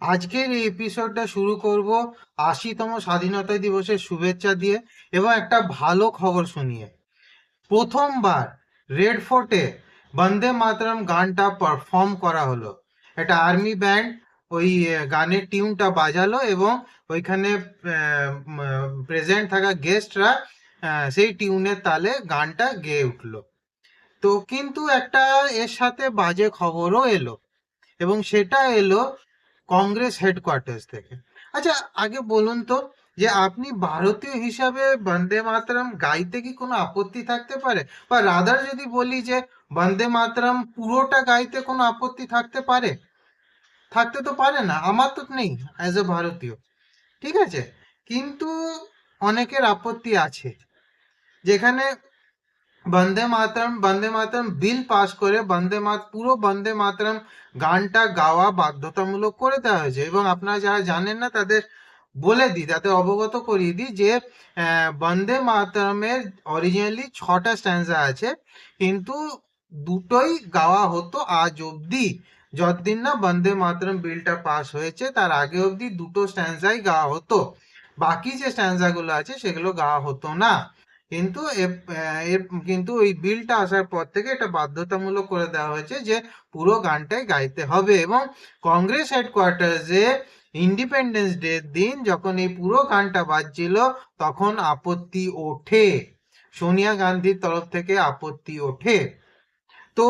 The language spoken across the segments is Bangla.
আজকের এই এপিসোডটা শুরু করব ৮০তম স্বাধীনতা দিবসের শুভেচ্ছা দিয়ে এবং একটা ভালো খবর শুনিয়ে। প্রথমবার রেড ফোর্টে বন্দে মাতরম গানটা পারফর্ম করা হলো। একটা আর্মি ব্যান্ড ওই গানের টিউনটা বাজালো এবং ওইখানে প্রেজেন্ট থাকা গেস্টরা সেই টিউনের তালে গানটা গেয়ে উঠলো। তো কিন্তু একটা এর সাথে বাজে খবরও এলো, এবং সেটা এলো কংগ্রেস হেডকোয়ার্টার্স থেকে। আচ্ছা, আগে বলুন তো, যে আপনি ভারতীয় হিসাবে বন্দে মাতরম গাইতে কি কোনো আপত্তি থাকতে পারে? বা রাদার যদি বলি যে বন্দে মাতরম পুরোটা গাইতে কোনো আপত্তি থাকতে পারে? থাকতে তো পারে না, আমার তো নেই অ্যাজ এ ভারতীয়, ঠিক আছে। কিন্তু অনেকের আপত্তি আছে, যেখানে বন্দে মাতরম বিল পাস করে পুরো বন্দে মাতরম গানটা গাওয়া বাধ্যতামূলক করে দেওয়া হয়েছে। এবং আপনারা যারা জানেন না তাদের বলে দিই, তাদের অবগত করিয়ে দিই যে বন্দে মাতরমের অরিজিনালি ৬টা স্ট্যান্জা আছে, কিন্তু দুটোই গাওয়া হতো আজ অবধি। যতদিন না বন্দে মাতরম বিলটা পাস হয়েছে তার আগে অবধি দুটো স্ট্যান্জাই গাওয়া হতো, বাকি যে স্ট্যান্জাগুলো আছে সেগুলো গাওয়া হতো না। কিন্তু কিন্তু ওই বিলটা আসার পর থেকে এটা বাধ্যতামূলক করে দেওয়া হয়েছে যে পুরো গানটাই গাইতে হবে। এবং কংগ্রেস হেডকোয়ার্টার্সে ইন্ডিপেন্ডেন্স ডে দিন যখন এই পুরো গানটা বাজছিল, তখন আপত্তি ওঠে, সোনিয়া গান্ধীর তরফ থেকে আপত্তি ওঠে। তো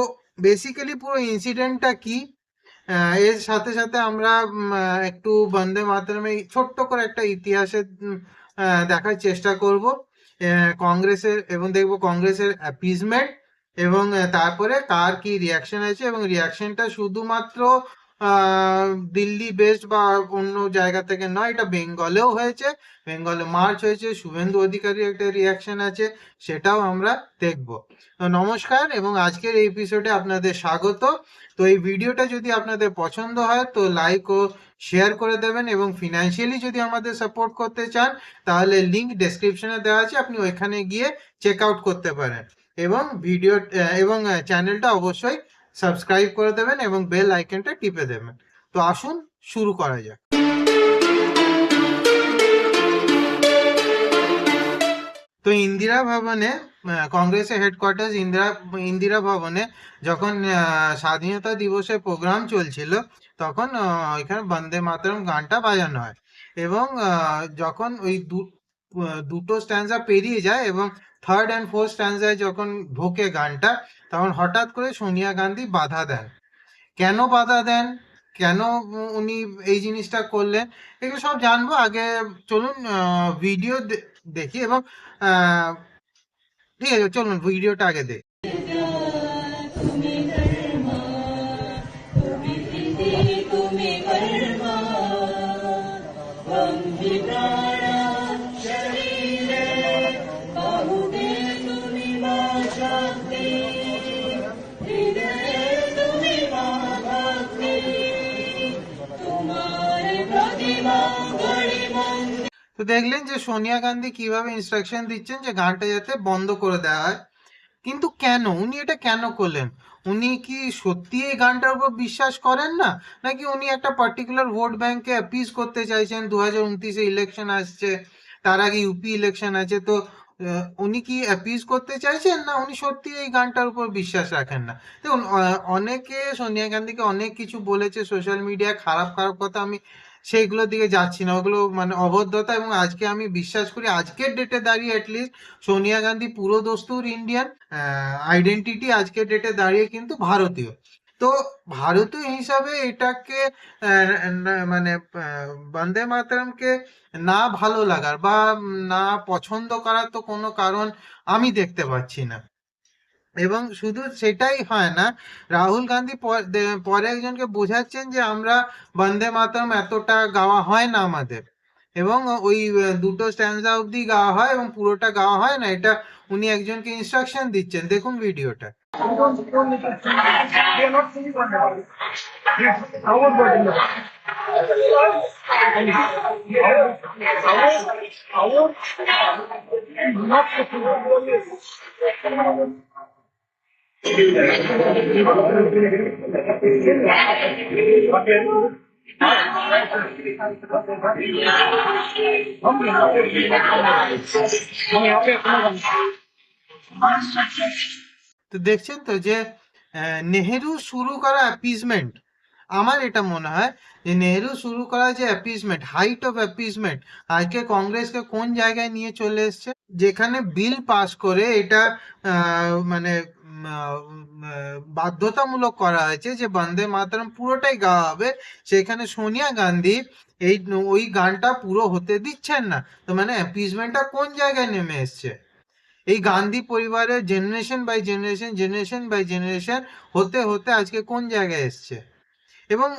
বেসিক্যালি পুরো ইনসিডেন্টটা কি, এর সাথে সাথে আমরা একটু বন্দে মাতরমে ছোট্ট করে একটা ইতিহাসের দেখার চেষ্টা করব কংগ্রেসের, এবং দেখব কংগ্রেসের অ্যাপিজমেন্ট, এবং তারপরে কার কি রিয়াকশন আছে। এবং রিয়াকশনটা শুধুমাত্র দিল্লি বেসড বা অন্য জায়গা থেকে নয়, এটা বেঙ্গলেও হয়েছে, বেঙ্গলে মার্চ হয়েছে, শুভেন্দু অধিকারীর একটা রিয়াকশন আছে, সেটাও আমরা দেখব। তো নমস্কার, এবং আজকের এই এপিসোডে আপনাদের স্বাগত। তো এই ভিডিওটা যদি আপনাদের পছন্দ হয় তো লাইক ও শেয়ার করে দেবেন, এবং ফিনান্সিয়ালি যদি আমাদের সাপোর্ট করতে চান তাহলে লিংক ডেসক্রিপশনে দেওয়া আছে, আপনি ওইখানে গিয়ে চেক আউট করতে পারেন। এবং চ্যানেলটা অবশ্যই সাবস্ক্রাইব করে দেবেন এবং বেল আইকনটা টিপে দেবেন। তো আসুন শুরু করা যাক। তো ইন্দিরা ভবনে, কংগ্রেসের হেডকোয়ার্টার ইন্দিরা ভবনে যখন স্বাধীনতা দিবসের প্রোগ্রাম চলছিল, তখন এখানে বন্দে মাতরম গানটা বাজানো হয়। এবং যখন ওই দুটো স্ট্যান্সা পেরিয়ে যায় এবং থার্ড অ্যান্ড ফোর্থ স্ট্যান্সায় যখন ঢোকে গানটা, তখন হঠাৎ করে সোনিয়া গান্ধী বাধা দেন। কেন বাধা দেন, কেন উনি এই জিনিসটা করলেন, এগুলো সব জানবো। আগে চলুন ভিডিও দেখি, এবং আহ, ঠিক আছে, চলুন ভিডিওটা আগে দেখি। তো দেখলেন যে সোনিয়া গান্ধী কিভাবে ইনস্ট্রাকশন দিচ্ছেন যে গানটা যাতে বন্ধ করে দেওয়া হয়। কিন্তু কেন উনি এটা কেন করলেন? উনি কি সত্যি এই গানটার উপর বিশ্বাস করেন না, নাকি উনি একটা পার্টিকুলার ভোট ব্যাংকে অ্যাপিজ করতে চাইছেন? 2029-এ ইলেকশন আসছে, তার আগে ইউপি ইলেকশন আছে, তো উনি কি অ্যাপিজ করতে চাইছেন, না উনি সত্যি এই গানটার উপর বিশ্বাস রাখেন না? দেখুন, অনেকে সোনিয়া গান্ধীকে অনেক কিছু বলেছে সোশ্যাল মিডিয়ায়, খারাপ খারাপ কথা, আমি সেইগুলোর দিকে যাচ্ছি না, ওগুলো মানে অভদ্রতা। এবং আজকে আমি বিশ্বাস করি আজকের ডেটে দাঁড়িয়ে অ্যাটলিস্ট সোনিয়া গান্ধী পুরো দস্তুর ইন্ডিয়ান, আইডেন্টিটি আজকের ডেটে দাঁড়িয়ে কিন্তু ভারতীয়। তো ভারতীয় হিসাবে এটাকে মানে বন্দে মাতরমকে না ভালো লাগার বা না পছন্দ করার তো কোনো কারণ আমি দেখতে পাচ্ছি না। এবং শুধু সেটাই হয় না, রাহুল গান্ধী পরে একজনকে বোঝাচ্ছেন যে আমরা বন্দে মাতরম এতটা গাওয়া হয় না আমাদের, এবং ওই দুটো স্ট্যান্সা অবধি গাওয়া হয় এবং পুরোটা গাওয়া হয় না, এটা উনি একজনকে ইনস্ট্রাকশন দিচ্ছেন। দেখুন ভিডিওটা। তো দেখছেন তো যে নেহেরু শুরু করা অ্যাপিজমেন্ট, আমার এটা মনে হয় যে নেহেরু শুরু করা যে অ্যাপিজমেন্ট, হাইট অফ অ্যাপিজমেন্ট, আজকে কংগ্রেসকে কোন জায়গায় নিয়ে চলে এসছে, যেখানে বিল পাস করে এটা মানে বাধ্যতামূলক করা হয়েছে যে বন্দে মাতরম পুরোটাই গাওয়া হবে, সেখানে সোনিয়া গান্ধী এই ওই গানটা পুরো হতে দিচ্ছেন না। তো মানে অ্যাপিজমেন্টটা কোন জায়গায় নেমে এসছে? এই গান্ধী পরিবারের generation by generation, generation by generation হতে হতে আজকে কোন জায়গায় এসছে। এবং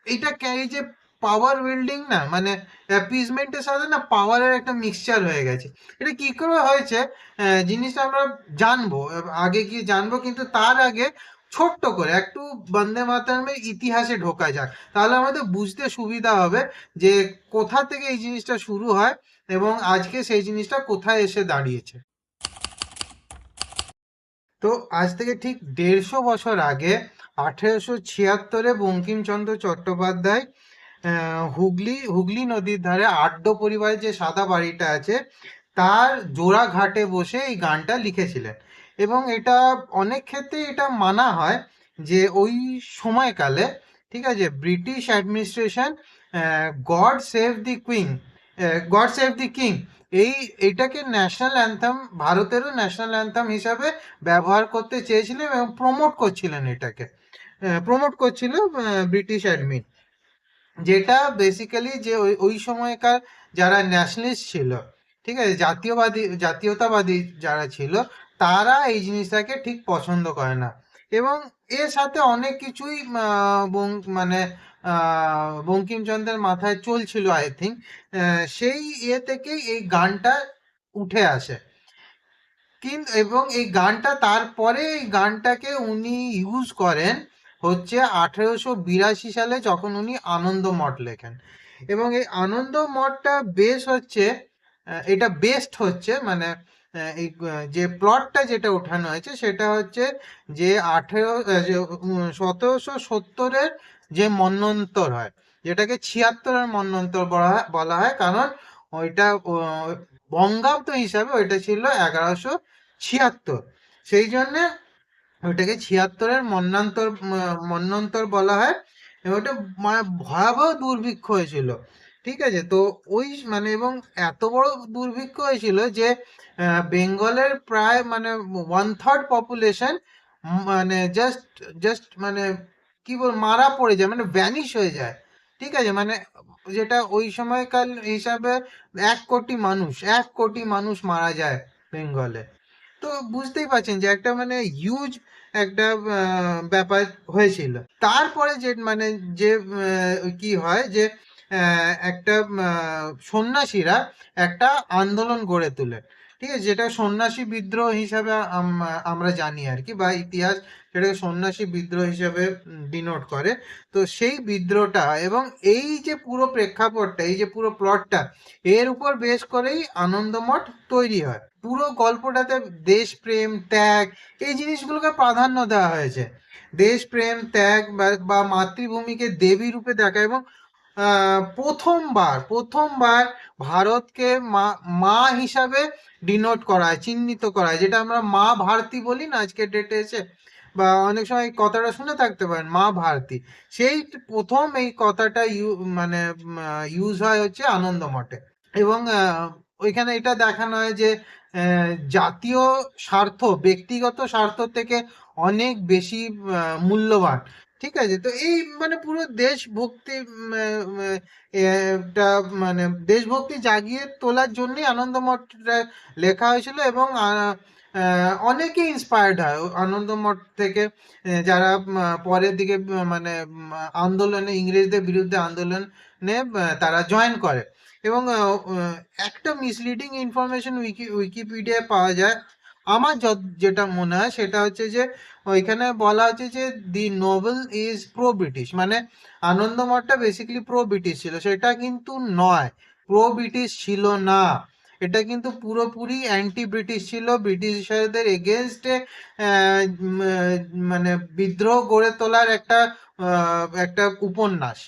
এইটা এই যে পাওয়ার বিল্ডিং না, মানে অ্যাপিজমেন্টের সাথে না পাওয়ারের একটা মিক্সচার হয়ে গেছে। এটা কি করে হয়েছে জিনিসটা আমরা জানবো, আগে গিয়ে জানবো, কিন্তু তার আগে ছোট্ট করে একটু বন্দে মাতরমের ইতিহাসে ঢোকা যাক, তাহলে আমাদের বুঝতে সুবিধা হবে যে কোথা থেকে এই জিনিসটা শুরু হয় এবং আজকে সেই জিনিসটা কোথায় এসে দাঁড়িয়েছে। তো আজ থেকে ঠিক 150 বছর আগে 1876-এ বঙ্কিমচন্দ্র চট্টোপাধ্যায় হুগলি হুগলি নদীর ধারে আড্ড পরিবারের যে সাদা বাড়িটা আছে তার জোড়া ঘাটে বসে এই গানটা লিখেছিলেন। এবং এটা অনেক ক্ষেত্রে এটা মানা হয় যে ওই সময়কালে, ঠিক আছে, British administration god save the queen, god save the king, এই এটাকে ন্যাশনাল অ্যান্থাম, ভারতেরও ন্যাশনাল অ্যান্থাম হিসাবে ব্যবহার করতে চেয়েছিলেন এবং প্রমোট করছিলেন, এটাকে প্রমোট করছিল ব্রিটিশ অ্যাডমিন। যেটা বেসিক্যালি যে ওই ওই সময়কার যারা ন্যাশনালিস্ট ছিল, ঠিক আছে, জাতীয়বাদী জাতীয়তাবাদী যারা ছিল, তারা এই জিনিসটাকে ঠিক পছন্দ করে না। এবং এর সাথে অনেক কিছুই মানে বঙ্কিমচন্দ্রের মাথায় চলছিল, আই থিঙ্ক সেই ইয়ে থেকেই এই গানটা উঠে আসে। কিন্তু এবং এই গানটা তারপরে এই গানটাকে উনি ইউজ করেন হচ্ছে 1882 সালে, যখন উনি আনন্দ মঠ লেখেন। এবং এই আনন্দ মঠটা বেশ হচ্ছে এটা বেস্ট হচ্ছে মানে এই যে প্লটটা যেটা ওঠানো হয়েছে সেটা হচ্ছে যে 1770-এর যে মন্বন্তর হয়, যেটাকে 76-এর মন্বন্তর বলা হয়, কারণ ওইটা বঙ্গাব্দ হিসাবে ওইটা ছিল 1176। সেই জন্যে ওইটাকে 76-এর মন্বন্তর বলা হয়। এবং ওটা মানে ভয়াবহ দুর্ভিক্ষ হয়েছিল, ঠিক আছে। তো ওই মানে এবং এত বড় দুর্ভিক্ষ হয়েছিল যে বেঙ্গলের প্রায় মানে 1/3 পপুলেশন মানে জাস্ট জাস্ট মানে কি বল মারা পড়ে যায়, মানে ভ্যানিশ হয়ে যায়, ঠিক আছে। মানে যেটা ওই সময়কাল হিসাবে 1 কোটি মানুষ, 1 কোটি মানুষ মারা যায় বেঙ্গলে। তো বুঝতেই পারছেন যে একটা মানে হিউজ একটা ব্যাপার হয়েছিল। তারপরে যে মানে যে কি হয় যে একটা সন্ন্যাসীরা একটা আন্দোলন গড়ে তোলে, ঠিক আছে, যেটা সন্ন্যাসী বিদ্রোহ হিসাবে আমরা জানি আর কি, বা ইতিহাস সেটাকে সন্ন্যাসী বিদ্রোহ হিসাবে ডিনোট করে। তো সেই বিদ্রোহটা এবং এই যে পুরো প্রেক্ষাপটটা, এই যে পুরো প্লটটা, এর উপর বেস করেই আনন্দমঠ তৈরি হয়। পুরো গল্পটাতে দেশপ্রেম, ত্যাগ, এই জিনিসগুলোকে প্রাধান্য দেওয়া হয়েছে। দেশপ্রেম, ত্যাগ বা মাতৃভূমিকে দেবী রূপে দেখা, এবং প্রথমবার ভারতকে মা মা হিসাবে ডিনোট করা হয়, চিহ্নিত করা হয়, যেটা আমরা মা ভারতী বলি না আজকের ডেটে এসে, বা অনেক সময় এই কথাটা শুনে থাকতে পারেন, মা ভারতী। সেই প্রথম এই কথাটা মানে ইউজ হয় হচ্ছে আনন্দ মঠে। এবং ওইখানে এটা দেখানো হয় যে জাতীয় স্বার্থ ব্যক্তিগত স্বার্থ থেকে অনেক বেশি মূল্যবান, ঠিক আছে। তো এই মানে পুরো দেশভক্তি একটা মানে দেশভক্তি জাগিয়ে তোলার জন্যই আনন্দ মঠটা লেখা হয়েছিল। এবং অনেকে ইন্সপায়ার্ড হয় আনন্দ মঠ থেকে, যারা পরের দিকে মানে আন্দোলনে, ইংরেজদের বিরুদ্ধে আন্দোলনে তারা জয়েন করে। এবং একটা মিসলিডিং ইনফরমেশন উইকিপিডিয়ায় পাওয়া যায়, আমার যেটা মনে হয় সেটা হচ্ছে যে ওইখানে বলা হচ্ছে যে দি নোবেল ইজ প্রো ব্রিটিশ, মানে আনন্দ মঠটা বেসিক্যালি প্রো ব্রিটিশ ছিল, সেটা কিন্তু নয়, প্রো ব্রিটিশ ছিল না। এটা কিন্তু পুরোপুরি অ্যান্টি ব্রিটিশ ছিল, ব্রিটিশারদের এগেনস্টে মানে বিদ্রোহ গড়ে তোলার একটা একটা উপন্যাস,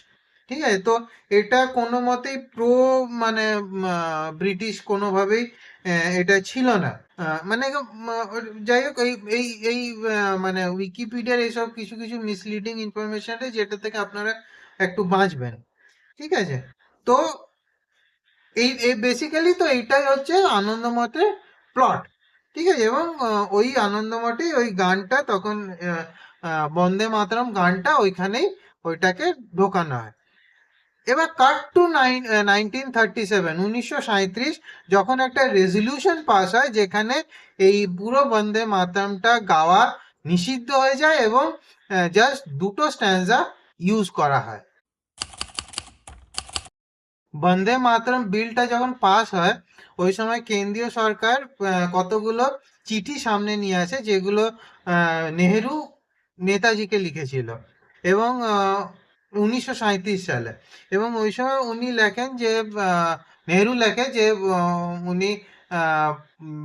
ঠিক আছে? তো এটা কোনো মতেই প্রো মানে ব্রিটিশ কোনোভাবেই এটা ছিল না। মানে যাই হোক, এই এই এই মানে উইকিপিডিয়ার এইসব কিছু কিছু মিসলিডিং ইনফরমেশন যেটা থেকে আপনারা একটু বাঁচবেন। ঠিক আছে? তো এই বেসিক্যালি তো এইটাই হচ্ছে আনন্দমঠের প্লট। ঠিক আছে? এবং ওই আনন্দমঠে ওই গানটা তখন বন্দে মাতরম গানটা ওইখানেই ওইটাকে ঢোকানো হয়। এবার কাট টু 1937, 1937, যখন একটা রেজলিউশন পাস হয় যেখানে এই পুরো বন্দে মাতরমটা গাওয়া নিষিদ্ধ হয়ে যায় এবং জাস্ট দুটো স্ট্যান্জা ইউজ করা হয়। বন্দে মাতরম বিলটা যখন পাস হয় ওই সময় কেন্দ্রীয় সরকার কতগুলো চিঠি সামনে নিয়ে আসে যেগুলো নেহেরু নেতাজিকে লিখেছিল এবং 1937 সালে। এবং ওই সময় উনি লেখেন যে নেহেরু লেখে যে উনি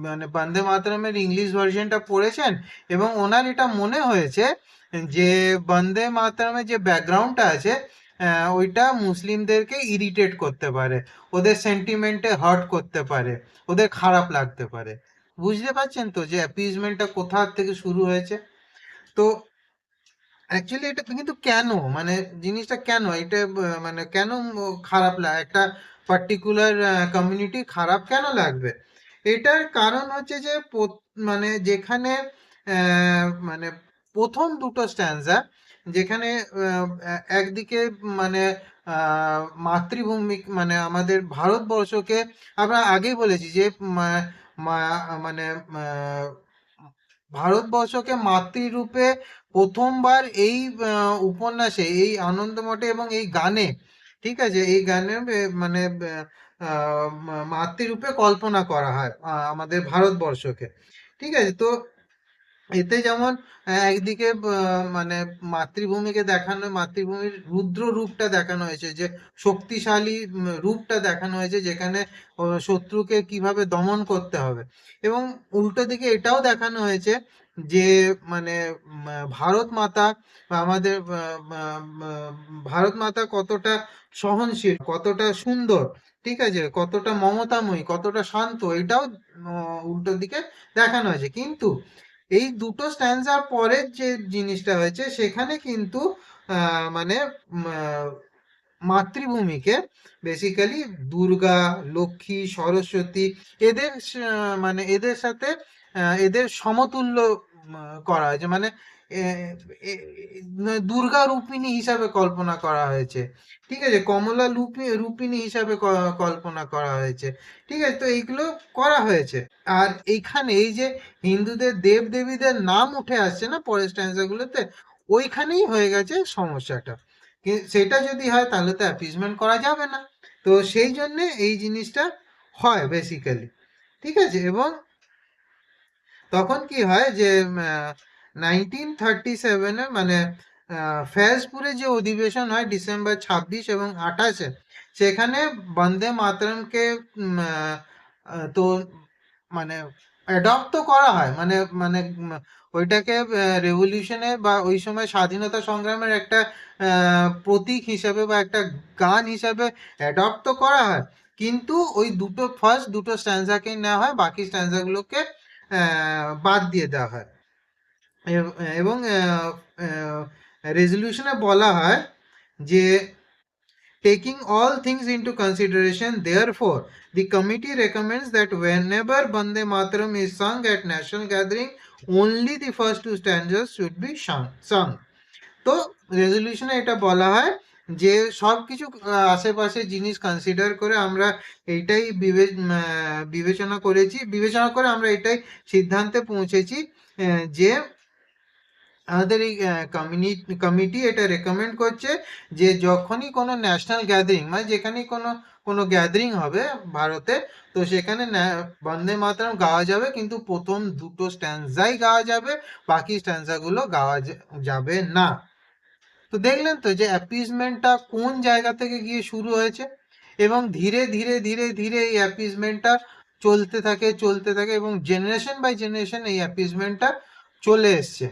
মানে বন্দে মাতরমের ইংলিশ ভার্সনটা পড়েছেন এবং ওনার এটা মনে হয়েছে যে বন্দে মাতরমের যে ব্যাকগ্রাউন্ডটা আছে ওইটা মুসলিমদেরকে ইরিটেট করতে পারে, ওদের সেন্টিমেন্টে হার্ট করতে পারে, ওদের খারাপ লাগতে পারে। বুঝতে পারছেন তো যে অ্যাপিজমেন্টটা কোথা থেকে শুরু হয়েছে? তো অ্যাকচুয়ালি এটা কিন্তু কেন, মানে জিনিসটা কেন এটা মানে কেন খারাপ লাগে একটা পার্টিকুলার কমিউনিটি খারাপ কেন লাগবে? এটার কারণ হচ্ছে যে মানে যেখানে মানে প্রথম দুটো স্ট্যান্সা যেখানে একদিকে মানে মাতৃভূমি মানে আমাদের ভারতবর্ষকে আমরা আগেই বলেছি যে মানে আহ, ভারতবর্ষকে মাতৃরূপে প্রথমবার এই উপন্যাসে, এই আনন্দমঠে এবং এই গানে, ঠিক আছে, এই গানে মানে মাতৃরূপে কল্পনা করা হয় আমাদের ভারতবর্ষকে। ঠিক আছে? তো এতে যেমন একদিকে মানে মাতৃভূমিকে দেখানো, মাতৃভূমির রুদ্র রূপটা দেখানো হয়েছে, যে শক্তিশালী রূপটা দেখানো হয়েছে যেখানে শত্রুকে কিভাবে দমন করতে হবে। এবং উল্টো দিকে এটাও দেখানো হয়েছে যে মানে ভারত মাতা বা আমাদের ভারত মাতা কতটা সহনশীল, কতটা সুন্দর, ঠিক আছে, কতটা মমতাময়ী, কতটা শান্ত, এটাও উল্টো দিকে দেখানো হয়েছে। কিন্তু এই দুটো স্ট্যান্জার পরের যে জিনিসটা হয়েছে সেখানে কিন্তু মানে মাতৃভূমিকে বেসিক্যালি দুর্গা, লক্ষ্মী, সরস্বতী, এদের মানে এদের সাথে এদের সমতুল্য করা হয়েছে। মানে দুর্গা রূপিণী হিসাবে কল্পনা করা হয়েছে। ঠিক আছে? কমলা রূপিণী হিসাবে কল্পনা করা হয়েছে। ঠিক আছে? তো এইগুলো করা হয়েছে। আর এইখানে এই যে হিন্দুদের দেব দেবীদের নাম উঠে আসছে না পরের স্ট্যান্সা গুলোতে, ওইখানেই হয়ে গেছে সমস্যাটা। সেটা যদি হয় তাহলে তো অ্যাপিজমেন্ট করা যাবে না। তো সেই জন্য এই জিনিসটা হয় বেসিক্যালি। ঠিক আছে? এবং তখন কি হয় যে 1937-এ মানে ফেজপুরে যে অধিবেশন হয় ডিসেম্বর 26 এবং 28-এ, সেখানে বন্দে মাতরমকে তো মানে অ্যাডপ্ট তো করা হয়, মানে মানে ওইটাকে রেভলিউশনে বা ওই সময় স্বাধীনতা সংগ্রামের একটা প্রতীক হিসাবে বা একটা গান হিসাবে অ্যাডপ্ট তো করা হয়। কিন্তু ওই দুটো ফার্স্ট দুটো স্ট্যান্সাকেই নেওয়া হয়, বাকি স্ট্যান্সাগুলোকে বাদ দিয়ে দেওয়া হয়। এবং রেজলিউশনে বলা হয় যে taking all things into consideration, therefore, the committee recommends that whenever Bande Mataram is sung at national gathering, only the first two stanzas should be sung. তো রেজলিউশনে এটা বলা হয় যে সব কিছু আশেপাশে জিনিস কনসিডার করে আমরা এইটাই বিবেচনা করে আমরা এটাই সিদ্ধান্তে পৌঁছেছি যে আমাদের এই কমিটি এটা রেকমেন্ড করছে যে যখনই কোনো ন্যাশনাল গ্যাদারিং, মানে যেখানেই কোনো কোনো গ্যাদারিং হবে ভারতে, তো সেখানে বন্দে মাতরম গাওয়া যাবে, কিন্তু প্রথম দুটো স্ট্যান্সাই গাওয়া যাবে, বাকি স্ট্যান্সাগুলো গাওয়া যাবে না। তো দেখলেন তো যে অ্যাপিজমেন্টটা কোন জায়গা থেকে গিয়ে শুরু হয়েছে এবং ধীরে ধীরে ধীরে ধীরে এই অ্যাপিজমেন্টটা চলতে থাকে এবং জেনারেশন বাই জেনারেশন এই অ্যাপিজমেন্টটা চলে এসছে।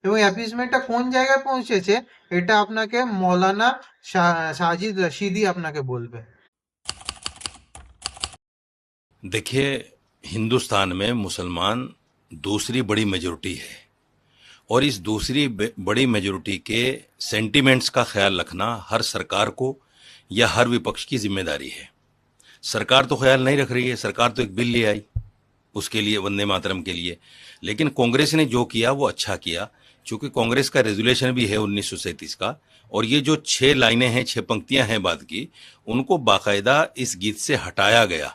এবং অ্যাপিসমেন্টটা কোন জায়গায় পৌঁছেছে এটা আপনাকে মৌলানা সাজিদ রশিদি আপনাকে বলবে। देखिए, हिंदुस्तान में मुसलमान दूसरी बड़ी मेजॉरिटी है और इस दूसरी बड़ी मेजॉरिटी के सेंटिमेंट्स का ख्याल रखना हर सरकार को या हर विपक्ष की जिम्मेदारी है। सरकार तो ख्याल नहीं रख रही है, सरकार तो एक बिल ले आई उसके लिए, वंदे मातरम के लिए। लेकिन कांग्रेस ने जो किया वो अच्छा किया, क्योंकि कांग्रेस का रेजोल्यूशन भी है 1937 का, और ये जो 6 लाइनें हैं, 6 पंक्तियां हैं बाद की, उनको बाकायदा इस गीत से हटाया गया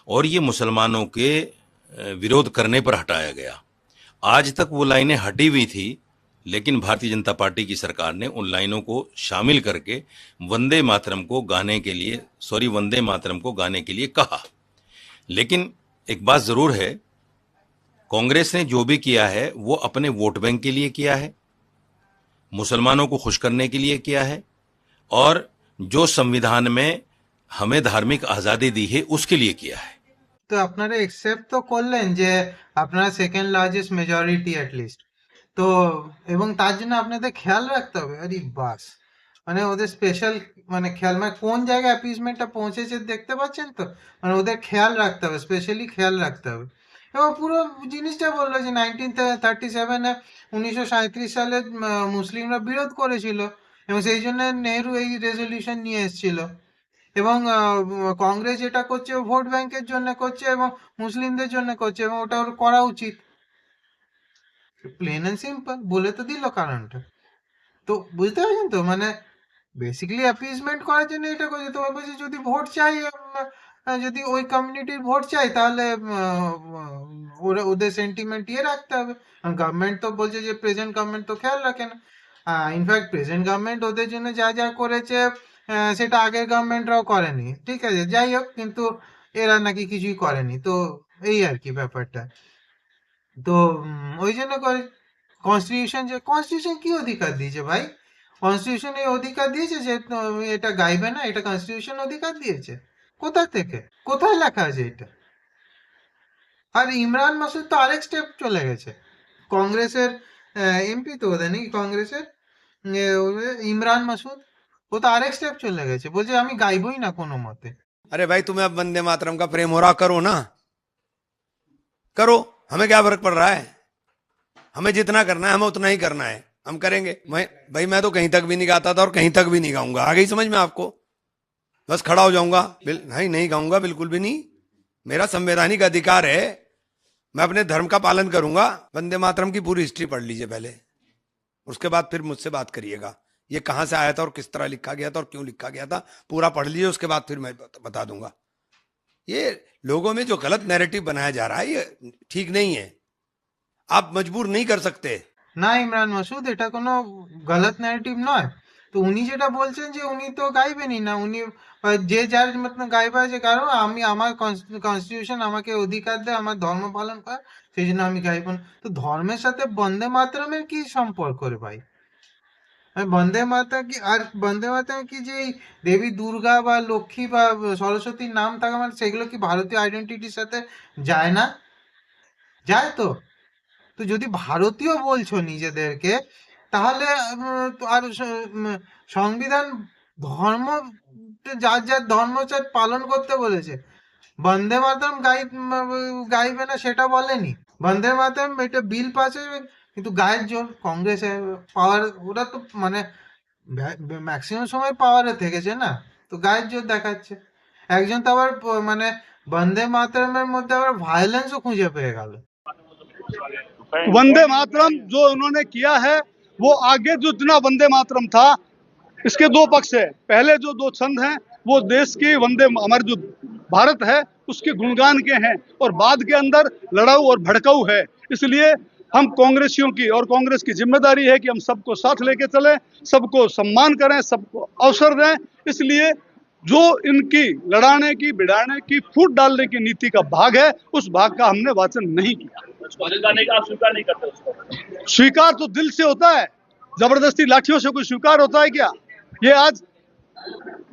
और ये मुसलमानों के विरोध करने पर हटाया गया। आज तक वो लाइनें हटी हुई थी, लेकिन भारतीय जनता पार्टी की सरकार ने उन लाइनों को शामिल करके वंदे मातरम को गाने के लिए, वंदे मातरम को गाने के लिए कहा। लेकिन एक बात जरूर है, कांग्रेस ने जो भी किया है वो अपने वोट बैंक के लिए किया है, मुसलमानों को खुश करने के लिए किया है, और जो संविधान में हमें धार्मिक आजादी दी है उसके लिए किया है। তো আপনারা একসেপ্ট তো করলেন যে আপনারা সেকেন্ড লার্জেস্ট মেজরিটি অ্যাটলিস্ট, তো এবং তার জন্য আপনাদের খেয়াল রাখতে হবে। আরে বাস, মানে ওদের স্পেশাল, মানে খেয়াল, মানে কোন জায়গায় অ্যাপিসমেন্টটা পৌঁছেছে দেখতে পাচ্ছেন তো, মানে ওদের খেয়াল রাখতে হবে, স্পেশালি খেয়াল রাখতে হবে। এবং পুরো জিনিসটা বললো যে 1937-এ 1937 সালে মুসলিমরা বিরোধ করেছিল এবং সেই জন্য নেহরু এই রেজলিউশন নিয়ে এসেছিল। এবং কংগ্রেস যেটা করছে ভোট ব্যাংকের জন্য করছে এবং মুসলিমদের জন্য করছে এবং ওটা ওর করা উচিত। প্লেন অ্যান্ড সিম্পল বলে তো দিল কারণটা। তো বুঝতে পারছেন তো, মানে বেসিক্যালি অ্যাপিসমেন্ট করার জন্য এটা করছে। তো বলছে যদি ভোট চাই, যদি ওই কমিউনিটির ভোট চাই তাহলে ওরা ওদের সেন্টিমেন্ট ইয়ে রাখতে হবে। গভর্নমেন্ট তো বলছে যে প্রেজেন্ট গভর্নমেন্ট তো খেয়াল রাখে না। ইনফ্যাক্ট প্রেজেন্ট গভর্নমেন্ট ওদের জন্য যা যা করেছে সেটা আগের গভর্নমেন্টরাও করেনি, ঠিক আছে, যাই হোক, কিন্তু এরা নাকি কিছুই করেনি। তো এই আর কি ব্যাপারটা। তো ওই জন্য করে কনস্টিটিউশন, যে কনস্টিটিউশন কি অধিকার দিয়েছে ভাই? কনস্টিটিউশন এই অধিকার দিয়েছে যে এটা গাইবে না, এটা কনস্টিটিউশন অধিকার দিয়েছে? কোথা থেকে, কোথায় লেখা আছে এটা? আর ইমরান মাসুদ তো আরেক স্টেপ চলে গেছে, কংগ্রেসের এমপি তো ওদের নাকি কংগ্রেসের, ইমরান মাসুদ, ও তো আরেক স্টেপ চলে গেছে, বলছে আমি গাইবই না কোনো মতে। अरे भाई तुम्हें अब वंदे मातरम का प्रेम हो रहा, करो ना, करो, हमें क्या फर्क पड़ रहा है? हमें जितना करना है हमें उतना ही करना है, हम करेंगे। मैं तो कहीं तक भी नहीं गाता था और कहीं तक भी नहीं गाऊंगा, आ गई समझ में आपको? बस खड़ा हो जाऊंगा, नहीं गाऊंगा बिल्कुल भी नहीं। मेरा संवैधानिक अधिकार है, मैं अपने धर्म का पालन करूंगा। वंदे मातरम की पूरी हिस्ट्री पढ़ लीजिए पहले, उसके बाद फिर मुझसे बात करिएगा। ये कहां से आया था और किस तरह लिखा गया था और क्यों लिखा गया था, पूरा पढ़ लीजिए, उसके बाद फिर मैं बता दूंगा। ये लोगों में जो गलत नैरेटिव बनाया जा रहा है ये ठीक नहीं है, आप मजबूर नहीं कर सकते। না ইমরান মাসুদ, এটা কোনো গলত ন্যারেটিভ নয়। তো উনি যেটা বলছেন যে উনি তো গাইবেনই না, উনি যে যার মতন গাইবে আছে, কারণ আমি, আমার কনস্টিটিউশন আমাকে অধিকার দেয় আমার ধর্ম পালন করার, সেই জন্য আমি গাইব না। তো ধর্মের সাথে বন্দে মাতরমের কি সম্পর্ক রে ভাই? বন্দে মাতা কি, আর বন্দে মাতা কি যে এই দেবী দুর্গা বা লক্ষ্মী বা সরস্বতীর নাম থাকা, মানে সেগুলো কি ভারতীয় আইডেন্টিটির সাথে যায় না? যায় তো। তো যদি ভারতীয় বলছো নিজেদেরকে, তাহলে আর সংবিধান ধর্ম, যার যার ধর্ম যার পালন করতে বলেছে। বন্দে মাতরম গাইবে না সেটা বলেনি। বন্দে মাতরম এটা বিল পাস হয়ে, কিন্তু গায়ের জোর কংগ্রেসে পাওয়ার, ওরা তো মানে ম্যাক্সিমাম সময় পাওয়ারে থেকেছে না, তো গায়ের জোর দেখাচ্ছে। একজন তো আবার মানে বন্দে মাতরমের মধ্যে আবার ভায়োলেন্সও খুঁজে পেয়ে গেল। वंदे मातरम जो उन्होंने किया है, वो आगे जो जितना वंदे मातरम था, इसके दो पक्ष है। पहले जो दो छंद हैं वो देश की वंदे, हमारे जो भारत है उसके गुणगान के हैं, और बाद के अंदर लड़ाऊ और भड़काऊ है। इसलिए हम कांग्रेसियों की और कांग्रेस की जिम्मेदारी है कि हम सबको साथ लेके चलें, सबको सम्मान करें, सबको अवसर दें। इसलिए जो इनकी लड़ाने की, बिड़ाने की, फूट डालने की नीति का भाग है, उस भाग का हमने वाचन नहीं किया। आप स्वीकार नहीं करते उसको? स्वीकार तो दिल से होता है, जबरदस्ती लाठियों से कोई स्वीकार होता है क्या? ये आज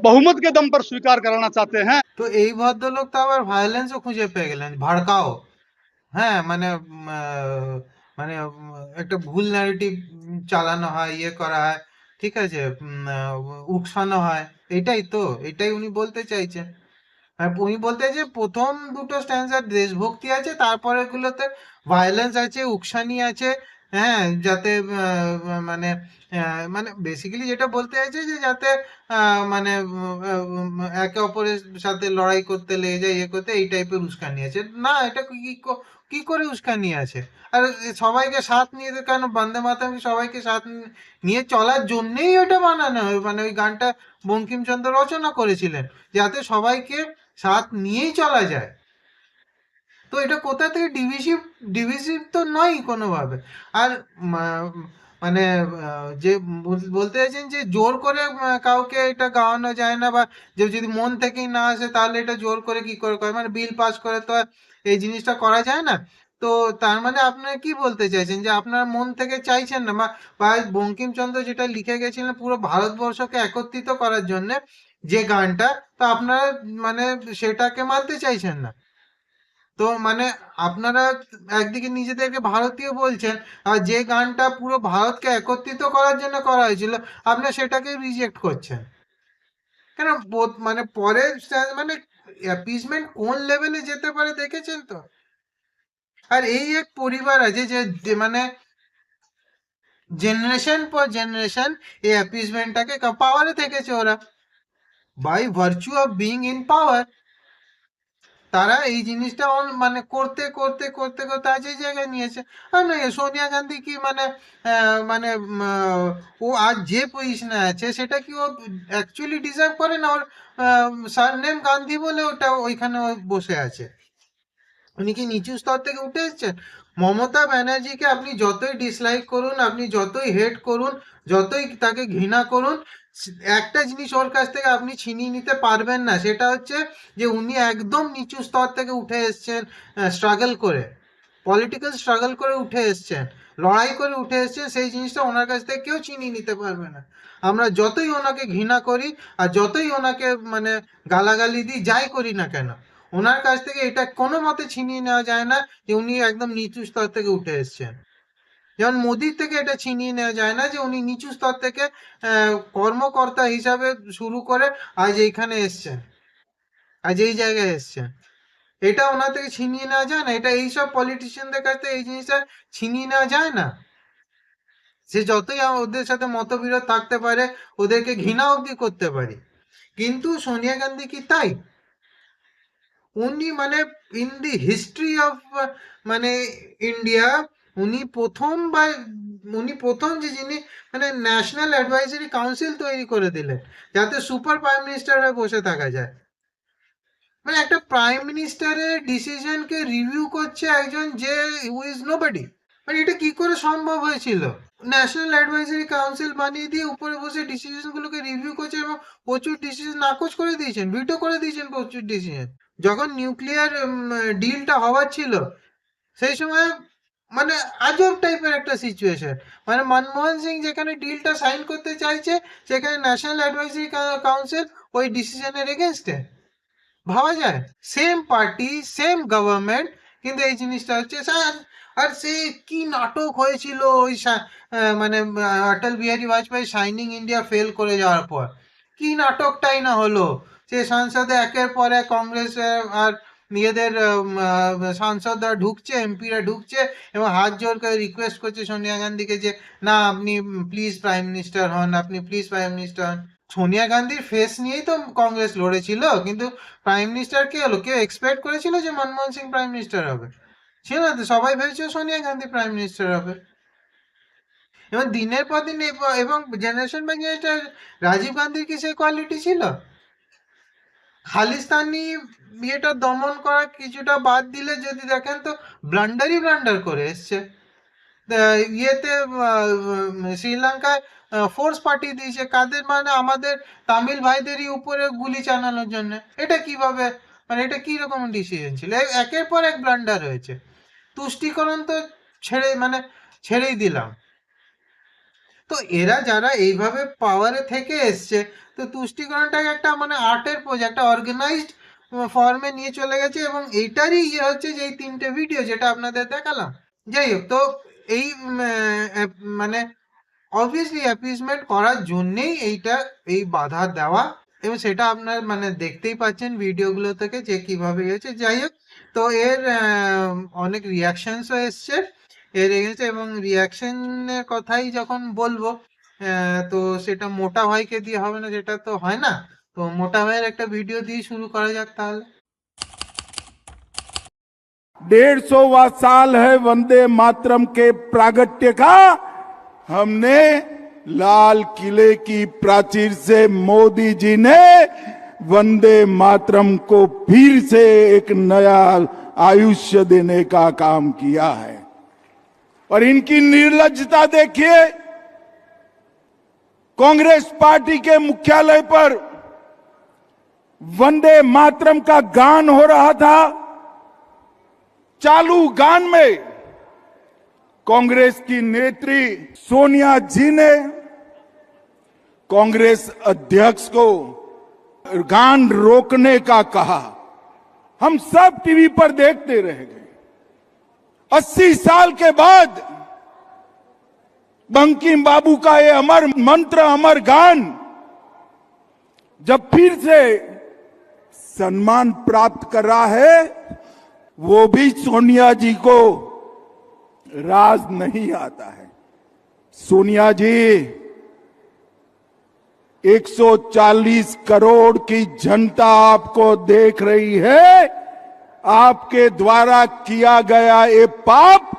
बहुमत के दम पर स्वीकार कराना चाहते हैं। তো এই ভদ্রলোক তো আবার ভায়োলেন্সও খুঁজে পেয়ে গেলেন, ভড়কাও। হ্যাঁ, মানে মানে একটা ভুল ন্যারেটিভ চালানো হয়, ইয়ে করা হয়, ঠিক আছে, উকসানো হয়, এটাই উনি বলতে চাইছেন। আর উনি বলতে যে প্রথম দুটো স্ট্যান্সার দেশভক্তি আছে, তারপরে গুলোতে ভায়োলেন্স আছে, উকসানি আছে, হ্যাঁ, যাতে মানে মানে বেসিক্যালি যেটা বলতে চাইছে যে যাতে মানে একে অপরের সাথে লড়াই করতে লেগে যায়, ইয়ে করতে, এই টাইপের উস্কানি আছে। না, এটা কি করে উস্কানি আছে? আর সবাইকে সাথ নিয়ে কেন বন্দে মাতরম সবাইকে সাথ নিয়ে চলার জন্যই ওটা বানানো হয়, মানে ওই গানটা বঙ্কিমচন্দ্র রচনা করেছিলেন যাতে সবাইকে সাথ নিয়েই চলা যায়। তো এটা কোথা থেকে ডিভিসিভ? ডিভিসিভ তো নয় কোনোভাবে। আর মানে যে বলতে চাইছেন যে জোর করে কাউকে এটা গাওয়ানো যায় না, বা যে যদি মন থেকেই না আসে তাহলে এটা জোর করে কি করে মানে বিল পাস করে তো আর এই জিনিসটা করা যায় না। তো তার মানে আপনারা কি বলতে চাইছেন যে আপনারা মন থেকে চাইছেন না, বা বঙ্কিমচন্দ্র যেটা লিখে গেছিলেন পুরো ভারতবর্ষকে একত্রিত করার জন্য যে গানটা, তো আপনারা মানে সেটাকে মানতে চাইছেন না। তো মানে আপনারা একদিকে নিজেদেরকে ভারতীয় বলছেন, আর যে গানটা পুরো ভারতকে একত্রিত করার জন্য করা হয়েছিল আপনারা সেটাকে রিজেক্ট করছেন কেন? মানে পরে মানে অ্যাপিসমেন্ট কোন লেভেলে যেতে পারে দেখেছেন তো? আর এই এক পরিবার আছে যে মানে জেনারেশন পর জেনারেশন এই অ্যাপিসমেন্টটাকে পাওয়ারে থেকেছে ওরা, by virtue of being in power. তারা এই জিনিসটা মানে করতে করতে করতে করতে আজ এই জায়গায় নিয়েছে। আর নয়, সোনিয়া গান্ধী কি মানে মানে ও আজ যে পজিশনে আছে সেটা কি ও অ্যাকচুয়ালি ডিজার্ভ করে না? ওর সারনেম গান্ধী বলে ওটা ওইখানে ও বসে আছে। উনি কি নিচু স্তর থেকে উঠে এসেছেন? মমতা ব্যানার্জিকে আপনি যতই ডিসলাইক করুন, আপনি যতই হেট করুন, যতই তাকে ঘৃণা করুন, একটা জিনিস ওর কাছ থেকে আপনি ছিনিয়ে নিতে পারবেন না, সেটা হচ্ছে যে উনি একদম নিচু স্তর থেকে উঠে এসেছেন, স্ট্রাগল করে, পলিটিক্যাল স্ট্রাগল করে উঠে এসেছেন, লড়াই করে উঠে এসেছেন। সেই জিনিসটা ওনার কাছ থেকে কেউ ছিনিয়ে নিতে পারবে না। আমরা যতই ওনাকে ঘৃণা করি আর যতই ওনাকে মানে গালাগালি দিই, যাই করি না কেন, ওনার কাছ থেকে এটা কোনো মতে ছিনিয়ে নেওয়া যায় না যে উনি একদম নিচু স্তর থেকে উঠে এসেছেন। যেমন মোদির থেকে এটা ছিনিয়ে নেওয়া যায় না যে উনি নিচু স্তর থেকে কর্মকর্তা হিসাবে শুরু করে আজ এইখানে এসছেন, আজ এই জায়গায় এসছেন। এটা ওনার থেকে ছিনিয়ে নেওয়া যায় না। এটা এইসব পলিটিশিয়ানদের কাছ থেকে এই জিনিসটা ছিনিয়ে নেওয়া যায় না। সে যতই ওদের সাথে মতবিরোধ থাকতে পারে, ওদেরকে ঘৃণা অবধি করতে পারি, কিন্তু সোনিয়া গান্ধী কি তাই? উনি মানে ইন দি হিস্ট্রি অফ মানে ইন্ডিয়া উনি প্রথম যে যিনি মানে ন্যাশনাল অ্যাডভাইজারি কাউন্সিল তৈরি করে দিলেন যাতে সুপার প্রাইম মিনিস্টার হয়ে বসে থাকা যায়। মানে একটা প্রাইম মিনিস্টারের ডিসিশনকে রিভিউ করছে একজন যে হু ইজ নোবডি। মানে এটা কি করে সম্ভব হয়েছিল? ন্যাশনাল অ্যাডভাইজারি কাউন্সিল বানিয়ে দিয়ে উপরে বসে ডিসিশন গুলোকে রিভিউ করছে, এবং প্রচুর ডিসিশন নাকচ করে দিয়েছেন, ভিটো করে দিয়েছেন প্রচুর ডিসিশন। যখন নিউক্লিয়ার ডিলটা হওয়ার ছিল সেই সময় মানে আজব টাইপের একটা সিচুয়েশন, মানে মনমোহন সিং যেখানে ডিলটা সাইন করতে চাইছে সেখানে ন্যাশনাল অ্যাডভাইজারি কাউন্সিল ওই ডিসিশনের এগেনস্টে। ভাবা যায়? সেম পার্টি, সেম গভর্নমেন্ট, কিন্তু এই জিনিসটা হচ্ছে স্যার। আর সে কি নাটক হয়েছিল ওই মানে Atal Bihari Vajpayee shining India fail করে যাওয়ার পর, কি নাটকটাই না হলো। সে সংসদে একের পর এক কংগ্রেস আর নিজেদের সাংসদরা ঢুকছে, এমপিরা ঢুকছে এবং হাত জোর করে রিকোয়েস্ট করছে সোনিয়া গান্ধীকে যে না, আপনি প্লিজ প্রাইম মিনিস্টার হন, আপনি প্লিজ প্রাইম মিনিস্টার হন। সোনিয়া গান্ধীর ফেস নিয়েই তো কংগ্রেস লড়েছিল, কিন্তু প্রাইম মিনিস্টার কে হলো? কেউ এক্সপেক্ট করেছিল যে মনমোহন সিং প্রাইম মিনিস্টার হবে? ছিল না তো, সবাই ভেবেছিল সোনিয়া গান্ধী প্রাইম মিনিস্টার হবে। এবং দিনের পর দিন এবং জেনারেশন বাই জেনারেশন রাজীব গান্ধীর কি সেই কোয়ালিটি ছিল? খালিস্তানি ইয়েটা দমন করা কিছুটা বাদ দিলে যদি দেখেন তো ব্লান্ডারই ব্লান্ডার করে এসছে। ইয়েতে শ্রীলঙ্কায় ফোর্স পাঠিয়ে দিয়েছে কাদের? মানে আমাদের তামিল ভাইদেরই উপরে গুলি চালানোর জন্য। এটা কিভাবে, মানে এটা কি রকম ডিসিশন ছিল? একের পর এক ব্লান্ডার হয়েছে। তুষ্টিকরণ তো ছেড়েই দিলাম। তো এরা যারা এইভাবে পাওয়ারে থেকে এসছে, তো তুষ্টিকরণটাকে একটা মানে আর্টের প্রজেক্ট, একটা অর্গানাইজড ফর্মে নিয়ে চলে গেছে, এবং এইটারই ইয়ে হচ্ছে যে এই তিনটে ভিডিও যেটা আপনাদের দেখালাম। যাই হোক, তো এই মানে অবভিয়াসলি অ্যাপিসমেন্ট করার জন্যেই এই বাধা দেওয়া, এবং সেটা আপনার মানে দেখতেই পাচ্ছেন ভিডিওগুলো থেকে যে কিভাবে হয়েছে। যাই হোক, তো এর অনেক রিয়াকশনসও এসছে এর এগেনস্টে, এবং রিয়াকশনের কথাই যখন বলবো তো সেটা মোটা ভাইকে দিয়ে হবে না, যেটা তো হয় না। তো মোটা ভাইয়ের একটা ভিডিও দিয়ে শুরু করা যাক তাহলে। 150वां साल है वंदे मातरम के प्रागट्य का। हमने लाल किले की प्राचीर से मोदी जी ने वंदे मातरम को फिर से एक नया आयुष्य देने का काम किया है। और इनकी निर्लज्जता देखिए, कांग्रेस पार्टी के मुख्यालय पर वंदे मातरम का गान हो रहा था। चालू गान में कांग्रेस की नेत्री सोनिया जी ने कांग्रेस अध्यक्ष को गान रोकने का कहा। हम सब टीवी पर देखते रह गए। 80 साल के बाद बंकिम बाबू का ये अमर मंत्र, अमर गान जब फिर से सम्मान प्राप्त कर रहा है, वो भी सोनिया जी को राज नहीं आता है। सोनिया जी, 140 करोड़ की जनता आपको देख रही है। आपके द्वारा किया गया ये पाप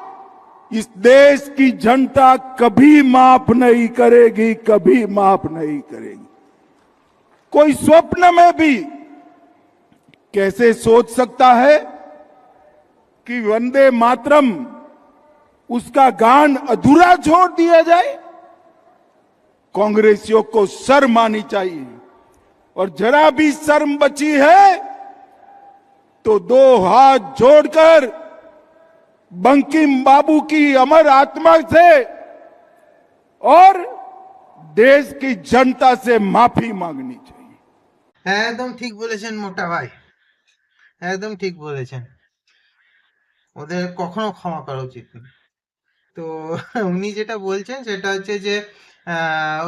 इस देश की जनता कभी माफ नहीं करेगी, कभी माफ नहीं करेगी। कोई स्वप्न में भी कैसे सोच सकता है कि वंदे मातरम उसका गान अधूरा छोड़ दिया जाए? कांग्रेसियों को शर्म आनी चाहिए, और जरा भी शर्म बची है तो दो हाथ जोड़कर बंकिम बाबू की अमर आत्मा से और देश की जनता से माफी मांगनी चाहिए। একদম ঠিক বলেছেন মোটা ভাই, একদম ঠিক বলেছেন। ওদের কখনো ক্ষমা করা উচিত না। তো উনি যেটা বলছেন সেটা হচ্ছে যে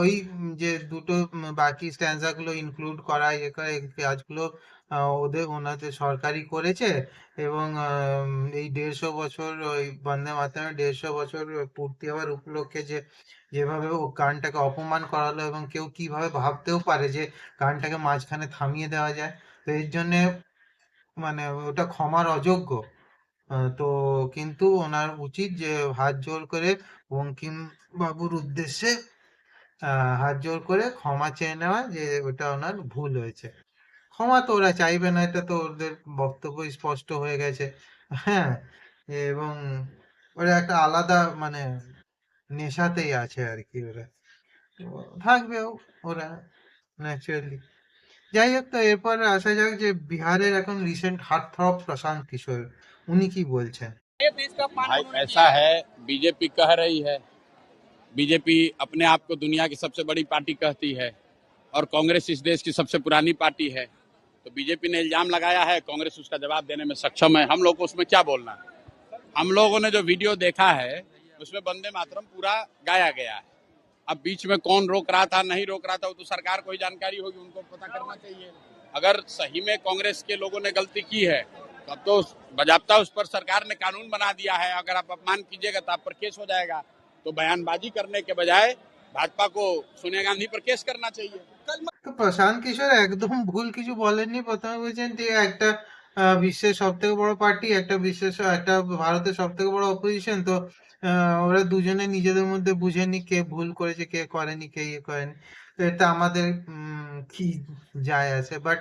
ওই যে দুটো বাকি স্ট্যান্সা গুলো ইনক্লুড করা, এই কাজগুলো ওনাদের সরকারই করেছে, এবং এই 150 বছর ওই বন্দে মাতরমের 150 বছর পূর্তি হওয়ার উপলক্ষে যেভাবে ও গানটাকে অপমান করা হলো, এবং কেউ কিভাবে ভাবতেও পারে যে গানটাকে মাঝখানে থামিয়ে দেওয়া যায়। তো এর জন্যে মানে ওটা ক্ষমার অযোগ্য। তো কিন্তু ওনার উচিত যে হাত জোর করে বঙ্কিম বাবুর উদ্দেশ্যে হাত জোর করে ক্ষমা চেয়ে নেওয়া, যে ওটা ওনার ভুল হয়েছে। ক্ষমা তো ওরা চাইবে না, এটা তো ওদের বক্তব্য স্পষ্ট হয়ে গেছে। হ্যাঁ, এবং ওরা একটা আলাদা মানে নেশাতেই আছে আর কি, ওরা তো থাকবেও ওরা ন্যাচারালি। যাই হোক, তো এরপর আসা যাক যে বিহারের এখন রিসেন্ট হার্টথ্রব প্রশান্ত কিশোর, উনি কি বলছেন। भाई ऐसा है, बीजेपी कह रही है, बीजेपी अपने आप को दुनिया की सबसे बड़ी पार्टी कहती है और कांग्रेस इस देश की सबसे पुरानी पार्टी है। तो बीजेपी ने इल्जाम लगाया है, कांग्रेस उसका जवाब देने में सक्षम है। हम लोग को उसमें क्या बोलना है? हम लोगों ने जो वीडियो देखा है उसमें वंदे मातरम पूरा गाया गया है। अब बीच में कौन रोक रहा था, नहीं रोक रहा था, वो तो सरकार को ही जानकारी होगी, उनको पता करना चाहिए। अगर सही में कांग्रेस के लोगों ने गलती की है तब तो बजाबता उस पर सरकार ने कानून बना दिया है। अगर आप अपमान कीजिएगा तो आप पर केस हो जाएगा। तो बयानबाजी करने के बजाय भाजपा को सोनिया गांधी पर केस करना चाहिए। তো প্রশান্ত কিশোর একদম ভুল কিছু বলেননি। প্রথমে বলছেন যে একটা বিশ্বের সব থেকে বড় পার্টি, একটা ভারতের সব থেকে বড় অপোজিশন, তো ওরা দুজনে নিজেদের মধ্যে বুঝেনি কে ভুল করেছে কে করেনি, কে ইয়ে করেনি। তো এটা আমাদের কি যায় আসে, বাট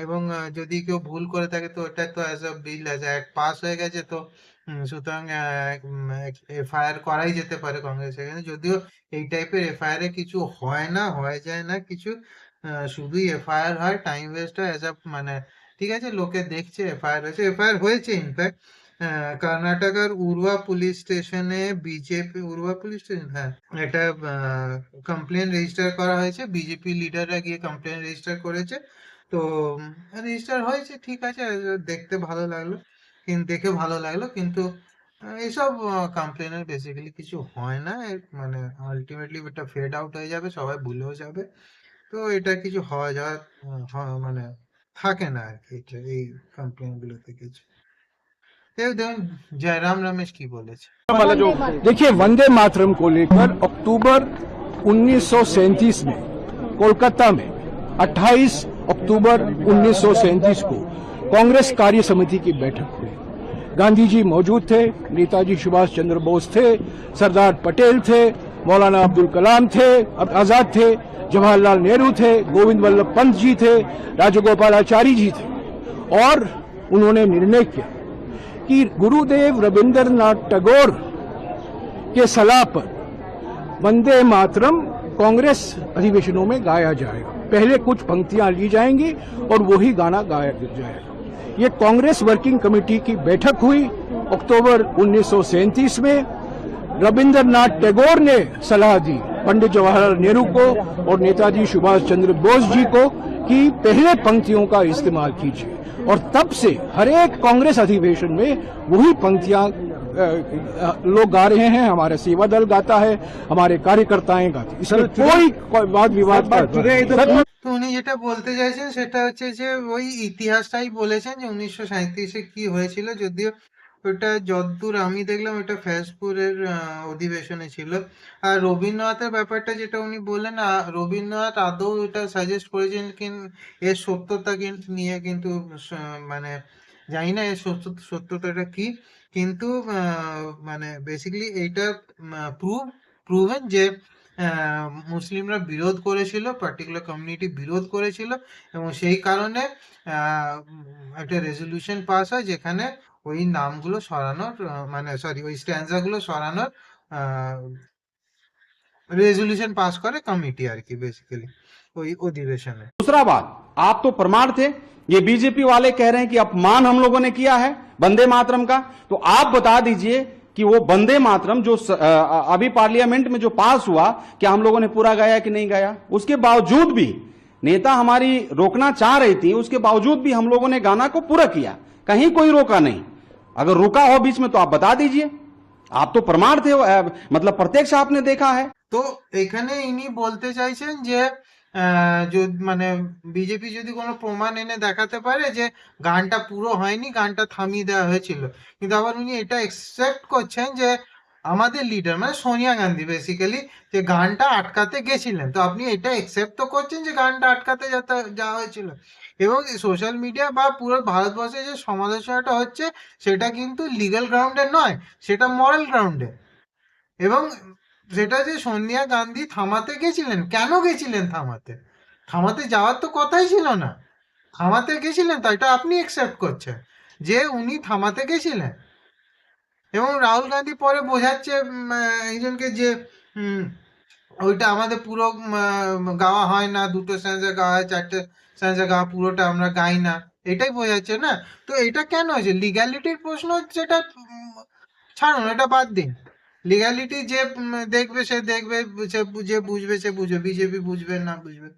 এবং যদি কেউ ভুল করে থাকে তো ওটা তো as a bill, as act pass হয়ে গেছে। তো সুতরাং এফআইআর করাই যেতে পারে কংগ্রেস এখানে, যদিও এই টাইপের এফআইআর এ কিছু হয় না, হয়ে যায় না কিছু, শুধুই এফআইআর হয়, টাইম ওয়েস্ট হয়। এসব মানে ঠিক আছে, লোকে দেখছে এফআইআর হয়েছে ইনফ্যাক্ট কর্ণাটকের উরুয়া পুলিশ স্টেশনে বিজেপি, উরুয়া পুলিশ স্টেশন, হ্যাঁ, একটা কমপ্লেন রেজিস্টার করা হয়েছে। বিজেপি লিডাররা গিয়ে কমপ্লেন রেজিস্টার করেছে। তো রেজিস্টার হয়েছে, ঠিক আছে, দেখতে ভালো লাগলো, কিন্তু দেখে ভালো লাগলো, কিন্তু এইসব কমপ্লেনের বেসিক্যালি কিছু হয় না, মানে আলটিমেটলি এটা ফেড আউট হয়ে যাবে, সবাই ভুলেও যাবে। তো এটা কিছু হওয়া যাওয়ার মানে থাকে না আর কি, এই কমপ্লেন গুলোতে কিছু। দেখুন জয়রাম रमेश কি বলেছে। वाला जो देखिए, वंदे मातरम को लेकर अक्टूबर 1937 में कोलकाता में 28 अक्टूबर 1937 को कांग्रेस कार्य समिति की बैठक हुई। गांधी जी मौजूद थे, नेताजी सुभाष चंद्र बोस थे, सरदार पटेल थे, मौलाना अब्दुल कलाम थे, आजाद थे, जवाहरलाल नेहरू थे, गोविंद वल्लभ पंत जी थे, राजगोपालाचारी जी थे। और उन्होंने निर्णय किया कि गुरुदेव रविंद्रनाथ टैगोर के सलाह पर वंदे मातरम कांग्रेस अधिवेशनों में गाया जाएगा। पहले कुछ पंक्तियां ली जाएंगी और वही गाना गाया जाएगा। ये कांग्रेस वर्किंग कमेटी की बैठक हुई अक्टूबर 1937 में। रविंद्रनाथ टैगोर ने सलाह दी पंडित जवाहरलाल नेहरू को और नेताजी सुभाष चंद्र बोस जी को कि पहले पंक्तियों का इस्तेमाल कीजिए, और तब से हर एक कांग्रेस अधिवेशन में वही पंक्तियां लोग गा रहे हैं। हमारा सेवा दल गाता है, हमारे कार्यकर्ताएं गाते हैं, इसमें कोई वाद विवाद का তো উনি যেটা বলতে চাইছেন সেটা হচ্ছে যে ওই ইতিহাসটাই বলেছেন যে 1937-এ কি হয়েছিল, যদিও ওটা যতদূর আমি দেখলাম ওটা ফেজপুরের অধিবেশনে ছিল। আর রবীন্দ্রনাথের ব্যাপারটা যেটা উনি বললেন, রবীন্দ্রনাথ আদৌ এটা সাজেস্ট করেছেন এর সত্যতা কিন্তু নিয়ে কিন্তু মানে জানি না এর সত্যতাটা কি, কিন্তু মানে বেসিক্যালি এইটা প্রুভেন যে মুসলিমরা বিরোধ করেছিল, পার্টিকুলার কমিউনিটি বিরোধ করেছিল, এবং সেই কারণে একটা রেজলিউশন পাস হয় যেখানে ওই নামগুলো সরানোর মানে সরি ওই স্ট্যান্ডাগুলো সরানোর रेजोल्यूशन पास करे कमिटी आर की बेसिकली वही अधिवेशन है। दूसरा बात, आप तो प्रमाण थे, ये बीजेपी वाले कह रहे हैं कि अपमान हम लोगों ने किया है वंदे मातरम का, तो आप बता दीजिए कि वो वंदे मातरम जो अभी पार्लियामेंट में जो पास हुआ, क्या हम लोगों ने पूरा गाया कि नहीं गाया? उसके बावजूद भी नेता हमारी रोकना चाह रही थी, उसके बावजूद भी हम लोगों ने गाना को पूरा किया, कहीं कोई रोका नहीं। अगर रुका हो बीच में तो आप बता दीजिए, आप तो प्रमाण थे, मतलब प्रत्यक्ष आपने देखा है। তো এখানে ইনি বলতে চাইছেন যে মানে বিজেপি যদি কোনো প্রমাণ এনে দেখাতে পারে যে গানটা পুরো হয়নি, গানটা থামিয়ে দেওয়া হয়েছিল, কিন্তু আবার উনি এটা এক্সপেক্ট করছেন যে আমাদের লিডার মানে সোনিয়া গান্ধী বেসিক্যালি যে গানটা আটকাতে গেছিলেন। তো আপনি এটা একসেপ্ট তো করছেন যে গানটা আটকাতে যাওয়া হয়েছিল, এবং সোশ্যাল মিডিয়া বা পুরো ভারতবর্ষে যে সমালোচনাটা হচ্ছে সেটা কিন্তু লিগ্যাল গ্রাউন্ডে নয়, সেটা মরাল গ্রাউন্ডে। এবং সেটা যে সোনিয়া গান্ধী থামাতে গেছিলেন, কেন গেছিলেন থামাতে? থামাতে যাওয়ার তো কথাই ছিল না, থামাতে গেছিলেন তো এটা আপনি একসেপ্ট করছেন যে উনি থামাতে গেছিলেন। এবং রাহুল গান্ধী পরে বোঝাচ্ছে একজনকে যে ওইটা আমাদের পুরো গাওয়া হয় না, দুটো স্ট্যান্সা গাওয়া হয়, চারটে স্ট্যান্সা গাওয়া, পুরোটা আমরা গাই না, এটাই বোঝাচ্ছে না। তো এটা কেন হয়েছে? লিগ্যালিটির প্রশ্ন হচ্ছে, এটা ছাড়ুন, এটা বাদ দিন। লিগ্যালিটি যে দেখবে সে দেখবে, যে বুঝবে সে বুঝবে, বিজেপি বুঝবে না বুঝবে,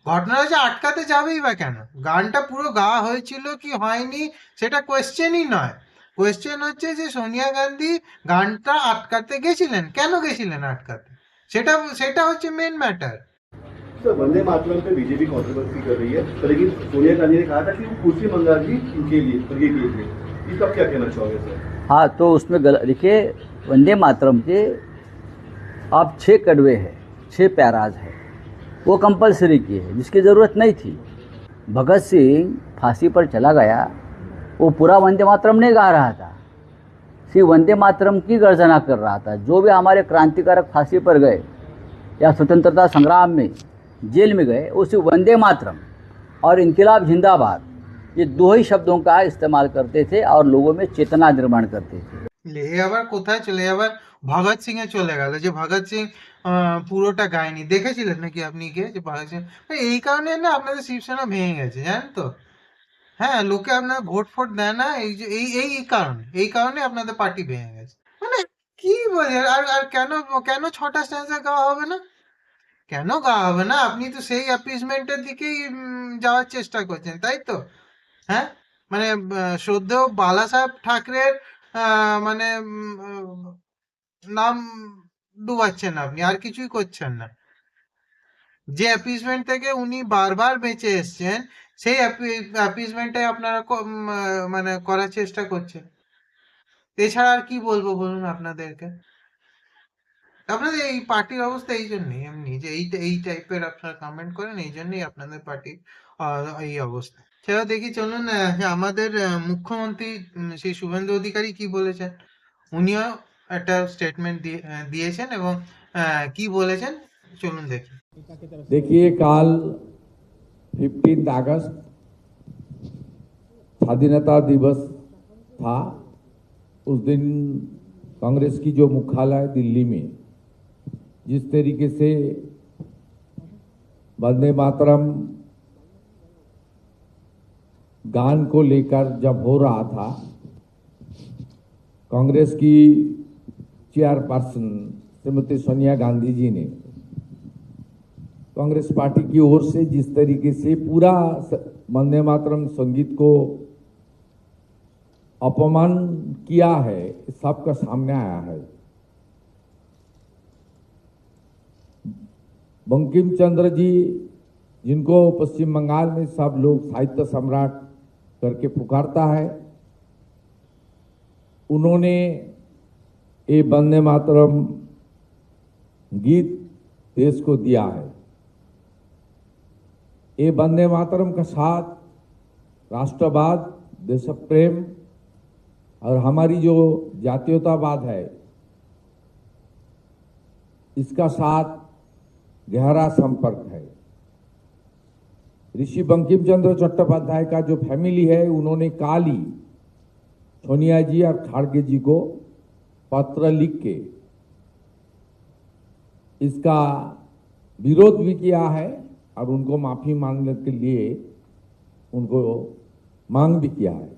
ঘটনা হচ্ছে আটকাতে যাবেই বা কেন? গানটা পুরো গাওয়া হয়েছিল কি হয়নি সেটা কোয়েশ্চেনই নয়, কোয়েশ্চেন হচ্ছে যে সোনিয়া গান্ধী গানটা আটকাতে গেছিলেন, কেন গেছিলেন আটকাতে, সেটা হচ্ছে main matter. Sir, Vande Mataram पे बीजेपी कंट्रोवर्सी कर रही है, लेकिन सोनिया गांधी ने कहा था कि वो कुर्सी मंगा दी इनके लिए, उनके लिए। इसका क्या कहना चाहोगे सर? हाँ, तो उसमें देखिए, वंदे मातरम के आप 6 कड़वे हैं, 6 पैराज है, वो कंपलसरी किए है जिसकी ज़रूरत नहीं थी। भगत सिंह फांसी पर चला गया, वो पूरा वंदे मातरम नहीं गा रहा था, सिर्फ वंदे मातरम की गर्जना कर रहा था। जो भी हमारे क्रांतिकारक फांसी पर गए या स्वतंत्रता संग्राम में जेल में गए, वो सिर्फ वंदे मातरम और इनकलाब जिंदाबाद, ये 2 ही शब्दों का इस्तेमाल करते थे और लोगों में चेतना निर्माण करते थे। লেহে আবার কোথায় চলে, আবার ভগৎ সিং এ চলে গেল, যে ভগৎ সিং পুরোটা গায়নি। দেখেছিলেন নাকি আপনি কে যে ভগৎ সিং? এই কারণে না আপনাদের শিবসেনা ভেঙে গেছে, জানেন তো? হ্যাঁ, লোকে আপনার ভোট ফোট দেয় না, এই যে এই কারণে আপনাদের পার্টি ভেঙে গেছে। মানে কি বলে, আর কেন 6টা স্ট্যান্সা গাওয়া হবে না? কেন গাওয়া হবে না? আপনি তো সেই অ্যাপিসমেন্টের দিকেই যাওয়ার চেষ্টা করছেন, তাই তো? হ্যাঁ, মানে শ্রদ্ধেয় বালা সাহেব ঠাকরের মানে নাম ডুবাচ্ছেন আপনি, আর কিছুই করছেন না। যে অ্যাপিসমেন্ট থেকে উনি বারবার বেঁচে এসছেন, সেই অ্যাপিসমেন্টটাই আপনারা মানে করার চেষ্টা করছেন। এছাড়া আর কি বলবো বলুন আপনাদেরকে? আপনাদের এই পার্টির অবস্থা এই জন্যই এমনি, যে এই টাইপের আপনারা কমেন্ট করেন, এই জন্যই আপনাদের পার্টি এই অবস্থা। সেটা দেখি চলুন, যে আমাদের মুখ্যমন্ত্রী সেই শুভেন্দু অধিকারী কি বলেছেন, উনিও একটা স্টেটমেন্ট দিয়েছেন এবং কি বলেছেন চলুন দেখি। देखिए कल 15 अगस्त स्वाधीनता दिवस था। उस दिन कांग्रेस की जो मुख्यालय दिल्ली में जिस तरीके से वंदे मातरम गान को लेकर जब हो रहा था, कांग्रेस की चेयरपर्सन श्रीमती सोनिया गांधी जी ने कांग्रेस पार्टी की ओर से जिस तरीके से पूरा वंदे मातरम संगीत को अपमान किया है, सबका सामने आया है। बंकिम चंद्र जी, जिनको पश्चिम बंगाल में सब लोग साहित्य सम्राट करके पुकारता है, उन्होंने ये वंदे मातरम गीत देश को दिया है। ये वंदे मातरम का साथ राष्ट्रवाद, देश प्रेम और हमारी जो जातीयतावाद है, इसका साथ गहरा संपर्क है। ऋषि बंकिम चंद्र चट्टोपाध्याय का जो फैमिली है, उन्होंने कल ही सोनिया जी और खाड़गे जी को पत्र लिख के इसका विरोध भी किया है और उनको माफी मांगने के लिए उनको मांग भी किया है।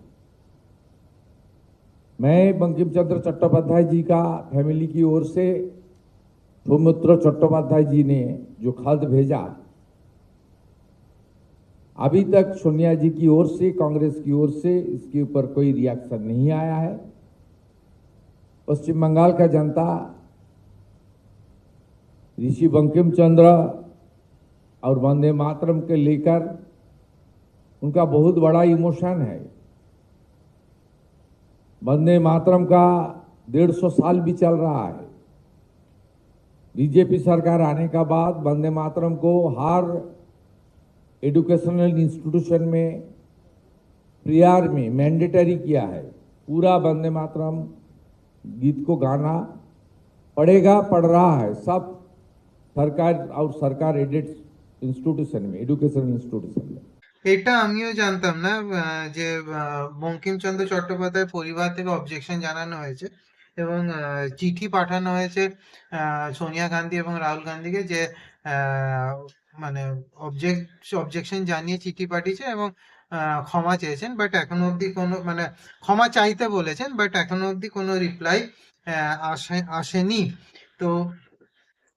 मैं बंकिम चंद्र चट्टोपाध्याय जी का फैमिली की ओर से सौमित्र चट्टोपाध्याय जी ने जो खत भेजा, अभी तक सोनिया जी की ओर से, कांग्रेस की ओर से इसके ऊपर कोई रिएक्शन नहीं आया है। पश्चिम बंगाल का जनता ऋषि बंकिम चंद्र और वंदे मातरम के लेकर उनका बहुत बड़ा इमोशन है। वंदे मातरम का 150 साल भी चल रहा है। बीजेपी सरकार आने का बाद वंदे मातरम को हर एजुकेशनल इंस्टीट्यूशन में, प्रेयर में मैंडेटरी किया है। पूरा वंदे मातरम गीत को गाना पड़ेगा, पढ़ रहा है सब सरकार और सरकार एडेड इंस्टीट्यूशन में, एजुकेशन इंस्टीट्यूशन में। এটা আমিও জানতাম না যে বঙ্কিমচন্দ্র চট্টোপাধ্যায়ের পরিবার থেকে অবজেকশন জানানো হয়েছে এবং চিঠি পাঠানো হয়েছে সোনিয়া গান্ধী এবং রাহুল গান্ধীকে, যে মানে অবজেকশন জানিয়ে চিঠি পাঠিয়েছে এবং ক্ষমা চেয়েছেন, বাট এখনো অবধি কোনো মানে ক্ষমা চাইতে বলেছেন, বাট এখনো অবধি কোনো রিপ্লাই আসেনি। তো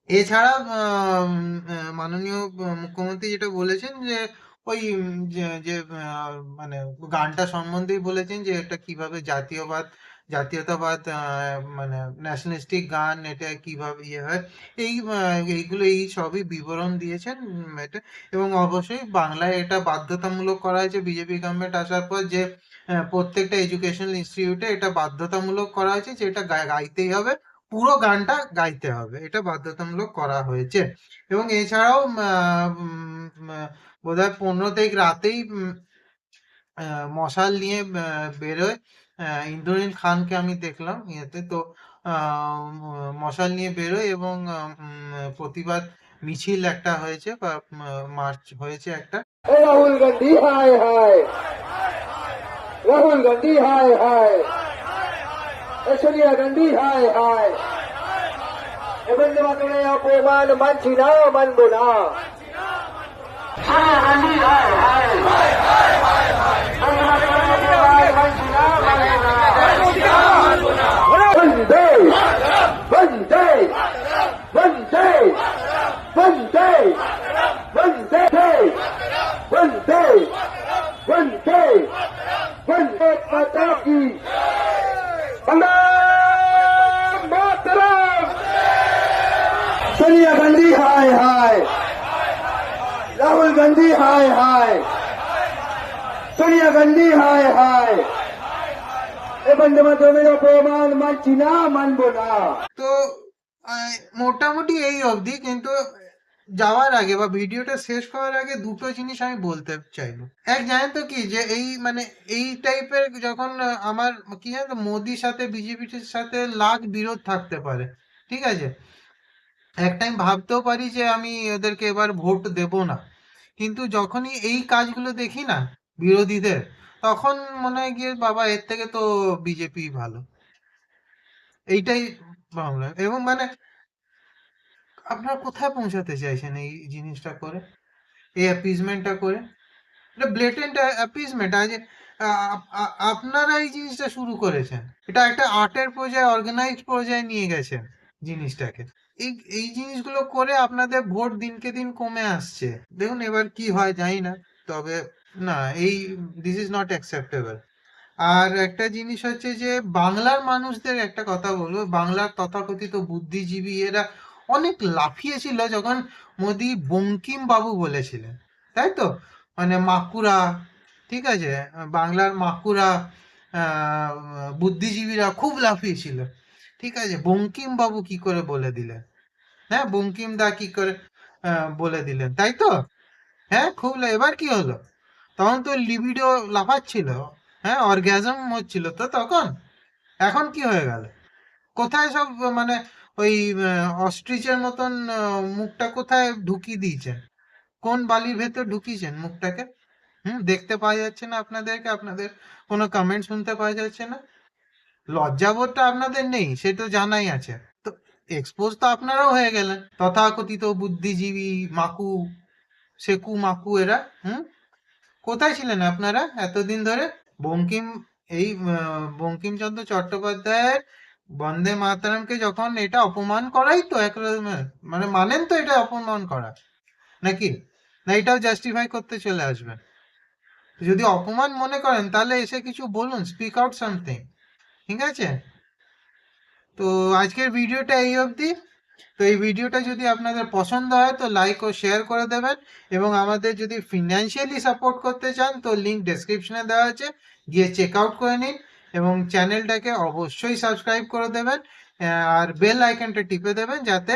এছাড়া মাননীয় মুখ্যমন্ত্রী যেটা বলেছেন যে ওই যে মানে গানটা সম্বন্ধেই বলেছেন যে এটা কিভাবে জাতীয়তাবাদ মানে ন্যাশনালিস্টিক গান, এটা কিভাবে ইয়ে হয়, এইগুলো এই সবই বিবরণ দিয়েছেন এটা। এবং অবশ্যই বাংলায় এটা বাধ্যতামূলক করা হয়েছে বিজেপি গভর্নমেন্ট আসার পর, যে প্রত্যেকটা এডুকেশনাল ইনস্টিটিউটে এটা বাধ্যতামূলক করা হয়েছে যে এটা গাইতেই হবে, পুরো গানটা গাইতে হবে, এটা বাধ্যতামূলক করা হয়েছে। এবং এছাড়াও বোধহয় 15 তারিখ রাতেই মশাল নিয়ে বেরোয় ইন্দ্রনীল খানকে আমি দেখলাম ইয়েতে। তো মশাল নিয়ে বেরোয় এবং প্রতিবাদ মিছিল একটা হয়েছে বা মার্চ হয়েছে একটা। রাহুল গান্ধী হায় হায়, রাহুল গান্ধী হায় হায়, সোনিয়া গান্ধী হায় হায়, বন্দে মাতরমের অপমান মানছি না, মানবো না। সোনিয়া গান্ধী হায় হায়, বন্দে মাতরমের অপমান মানছি না, মানবো না। বন্দে বন্দে বন্দে বন্দে বন্দে বন্দে বন্দে বন্দে মাতা কি गांधी हाय हाय, सोनिया गांधी हाय हाय, এ বন্দে মাতরমের অপমান মানছি না, মানবো না। তো মোটামুটি এই অবধি, কিন্তু যাওয়ার আগে বা ভিডিওটা শেষ করার আগে দুটো জিনিস আমি বলতে চাইবো। এক, জানেন তো কি, যে এই মানে এই টাইপের যখন আমার কি জানেন তো, মোদির সাথে বিজেপির সাথে লাখ বিরোধ থাকতে পারে, ঠিক আছে, এক টাইম ভাবতেও পারি যে আমি ওদেরকে এবার ভোট দেব না, কিন্তু যখনই এই কাজগুলো দেখি না বিরোধীদের, তখন মনে হয় গিয়ে বাবা এর থেকে তো বিজেপি ভালো। এইটাই ভাবলাম। এবং মানে আপনারা কোথায় পৌঁছাতে চাইছেন এই জিনিসটা করে, এই অ্যাপিজমেন্টটা করে? এটা ব্লেটেন্ট অ্যাপিজমেন্ট। আজ আপনারা এই জিনিসটা শুরু করেছেন, এটা একটা আর্টের পর্যায়ে, অর্গানাইজড পর্যায়ে নিয়ে গেছেন জিনিসটাকে। এই এই জিনিসগুলো করে আপনাদের ভোট দিনকে দিন কমে আসছে। দেখুন এবার কি হয় জানি না, তবে না, এই দিস ইজ নট অ্যাকসেপ্টেবল। আর একটা জিনিস হচ্ছে যে বাংলার মানুষদের একটা কথা বলবো, বাংলার তথাকথিত বুদ্ধিজীবী এরা অনেক লাফিয়েছিল যখন মোদি বঙ্কিম বাবু বলেছিলেন, তাই তো, মানে মাকুরা, ঠিক আছে, বাংলার মাকুরা বুদ্ধিজীবীরা খুব লাফিয়েছিল, ঠিক আছে, বঙ্কিম বাবু কি করে বলে দিলেন, হ্যাঁ, বঙ্কিম দা কি করে বলে দিলেন, তাই তো, হ্যাঁ, খুব এবার কি হলো? তখন তো লিবিডো লাফাচ্ছিল, হ্যাঁ, অর্গ্যাজম হচ্ছিল তো তখন। এখন কি হয়ে গেল? কোথায় সব মানে ওই অস্ট্রিচের মতন মুখটা কোথায় ঢুকিয়ে দিয়েছেন? কোন বালির ভেতর ঢুকিয়েছেন মুখটাকে? দেখতে পাওয়া যাচ্ছে না আপনাদেরকে, আপনাদের কোনো কমেন্ট শুনতে পাওয়া যাচ্ছে না। লজ্জাবোধটা আপনাদের নেই, সে তো জানাই আছে। তো এক্সপোজ তো আপনারাও হয়ে গেলেন, তথাকথিত বুদ্ধিজীবী মাকু, সেকু মাকু এরা। কোথায় ছিলেন আপনারা এতদিন ধরে? বঙ্কিমচন্দ্র চট্টোপাধ্যায়ের বন্দে মাতরমকে যখন এটা অপমান করাই তো এক মানে মানেন তো এটা অপমান করা, নাকি না এটাও জাস্টিফাই করতে চলে আসবেন? যদি অপমান মনে করেন তাহলে এসে কিছু বলুন, স্পিক আউট সামথিং, ঠিক আছে? তো আজকের ভিডিওটা এই অবধি। তো এই ভিডিওটা যদি আপনাদের পছন্দ হয় তো লাইক ও শেয়ার করে দেবেন, এবং আমাদের যদি ফিনান্সিয়ালি সাপোর্ট করতে চান তো লিঙ্ক ডেসক্রিপশনে দেওয়া আছে, গিয়ে চেক আউট করে নিন, এবং চ্যানেলটাকে অবশ্যই সাবস্ক্রাইব করে দেবেন, আর বেল আইকনটা টিপে দেবেন যাতে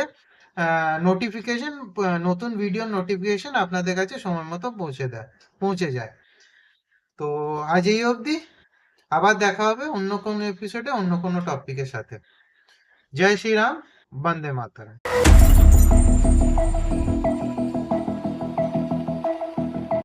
নোটিফিকেশন, নতুন ভিডিওর নোটিফিকেশন আপনাদের কাছে সময় মতো পৌঁছে যায়। তো আজ এই অবধি, আবার দেখা হবে অন্য কোনো এপিসোডে অন্য কোনো টপিকের সাথে। জয় শ্রীরাম, বন্দে মাতরম।